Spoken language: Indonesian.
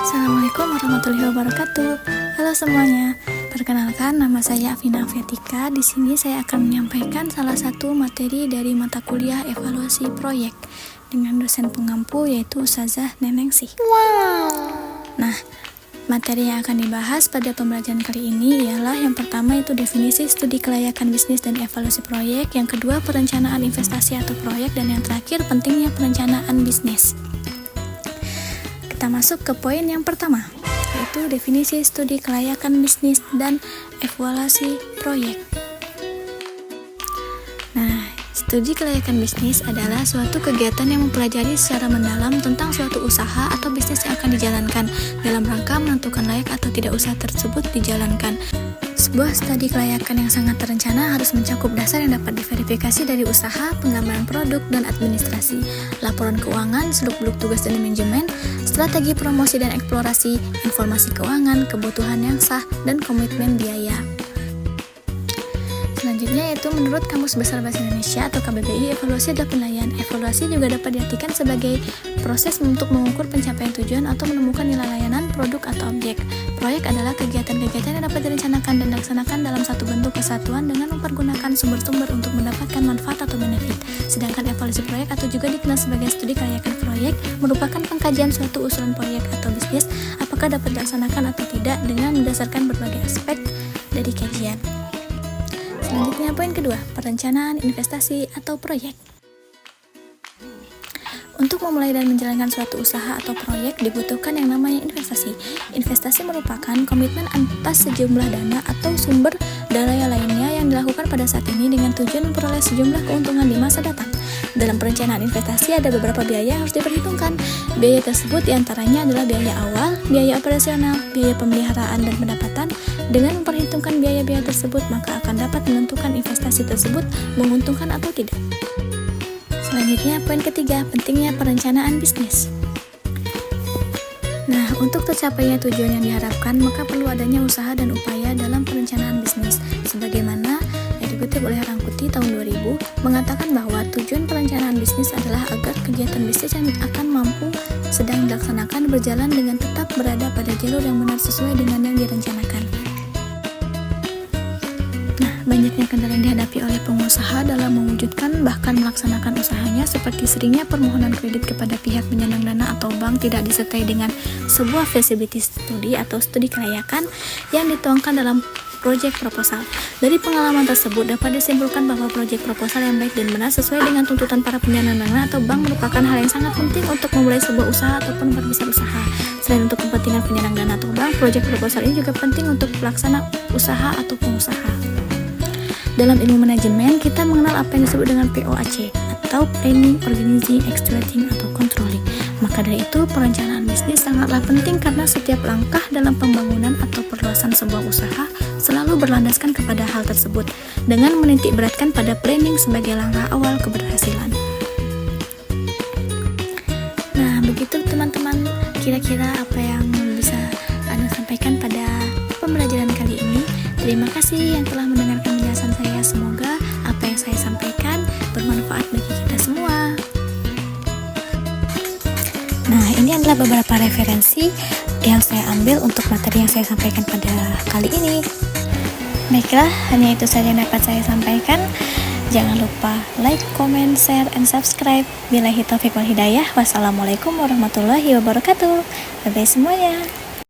Assalamualaikum warahmatullahi wabarakatuh. Halo semuanya. Perkenalkan, nama saya Afina Afiatika. Di sini saya akan menyampaikan salah satu materi dari mata kuliah evaluasi proyek dengan dosen pengampu yaitu Ustazah Nenengsih. Nah, materi yang akan dibahas pada pembelajaran kali ini ialah yang pertama itu definisi studi kelayakan bisnis dan evaluasi proyek, yang kedua perencanaan investasi atau proyek, dan yang terakhir pentingnya perencanaan bisnis. Kita masuk ke poin yang pertama, yaitu definisi studi kelayakan bisnis dan evaluasi proyek. Nah, studi kelayakan bisnis adalah suatu kegiatan yang mempelajari secara mendalam tentang suatu usaha atau bisnis yang akan dijalankan dalam rangka menentukan layak atau tidak usaha tersebut dijalankan. Sebuah studi kelayakan yang sangat terencana harus mencakup dasar yang dapat diverifikasi dari usaha, penggambaran produk dan administrasi, laporan keuangan, seluk-beluk tugas dan manajemen, strategi promosi dan eksplorasi, informasi keuangan, kebutuhan yang sah, dan komitmen biaya. Selanjutnya yaitu menurut Kamus Besar Bahasa Indonesia atau KBBI, evaluasi adalah penilaian. Evaluasi juga dapat diartikan sebagai proses untuk mengukur pencapaian tujuan atau menemukan nilai layanan, produk, atau objek. Proyek adalah kegiatan-kegiatan yang dapat direncanakan dan dilaksanakan dalam satu bentuk kesatuan dengan mempergunakan sumber-sumber untuk mendapatkan manfaat atau benefit. Sedangkan evaluasi proyek atau juga dikenal sebagai studi kelayakan proyek merupakan pengkajian suatu usulan proyek atau bisnis apakah dapat dilaksanakan atau tidak dengan mendasarkan berbagai aspek dari kajian. Selanjutnya poin kedua, perencanaan investasi atau proyek. Untuk memulai dan menjalankan suatu usaha atau proyek dibutuhkan yang namanya investasi. Investasi merupakan komitmen atas sejumlah dana atau sumber daya lainnya yang dilakukan pada saat ini dengan tujuan memperoleh sejumlah keuntungan di masa datang. Dalam perencanaan investasi ada beberapa biaya yang harus diperhitungkan. Biaya tersebut diantaranya adalah biaya awal, biaya operasional, biaya pemeliharaan dan pendapatan. Dengan memperhitungkan biaya-biaya tersebut, maka akan dapat menentukan investasi tersebut menguntungkan atau tidak. Selanjutnya, poin ketiga, pentingnya perencanaan bisnis. Nah, untuk tercapainya tujuan yang diharapkan, maka perlu adanya usaha dan upaya dalam perencanaan bisnis. Sebagaimana yang dikutip oleh Rangkuti tahun 2000, mengatakan bahwa tujuan perencanaan bisnis adalah agar kegiatan bisnis yang akan mampu sedang dilaksanakan berjalan dengan tetap berada pada jalur yang benar sesuai dengan yang direncanakan. Banyaknya kendala yang dihadapi oleh pengusaha dalam mewujudkan bahkan melaksanakan usahanya, seperti seringnya permohonan kredit kepada pihak penyandang dana atau bank tidak disertai dengan sebuah feasibility study atau studi kelayakan yang dituangkan dalam proyek proposal. Dari pengalaman tersebut dapat disimpulkan bahwa proyek proposal yang baik dan benar sesuai dengan tuntutan para penyandang dana atau bank merupakan hal yang sangat penting untuk memulai sebuah usaha ataupun memperbesar usaha. Selain untuk kepentingan penyandang dana atau bank, proyek proposal ini juga penting untuk pelaksana usaha atau pengusaha. Dalam ilmu manajemen, kita mengenal apa yang disebut dengan POAC atau Planning, Organizing, Executing, atau Controlling. Maka dari itu, perencanaan bisnis sangatlah penting karena setiap langkah dalam pembangunan atau perluasan sebuah usaha selalu berlandaskan kepada hal tersebut dengan menitik beratkan pada planning sebagai langkah awal keberhasilan. Nah, begitu teman-teman, kira-kira apa yang bisa Anda sampaikan pada pembelajaran kali ini. Terima kasih yang telah mendengarkan penjelasan saya. Semoga apa yang saya sampaikan bermanfaat bagi kita semua. Nah, ini adalah beberapa referensi yang saya ambil untuk materi yang saya sampaikan pada kali ini. Baiklah, hanya itu saja yang dapat saya sampaikan. Jangan lupa like, comment, share, and subscribe. Billahi taufiq wal hidayah. Wassalamualaikum warahmatullahi wabarakatuh. Bye-bye semuanya.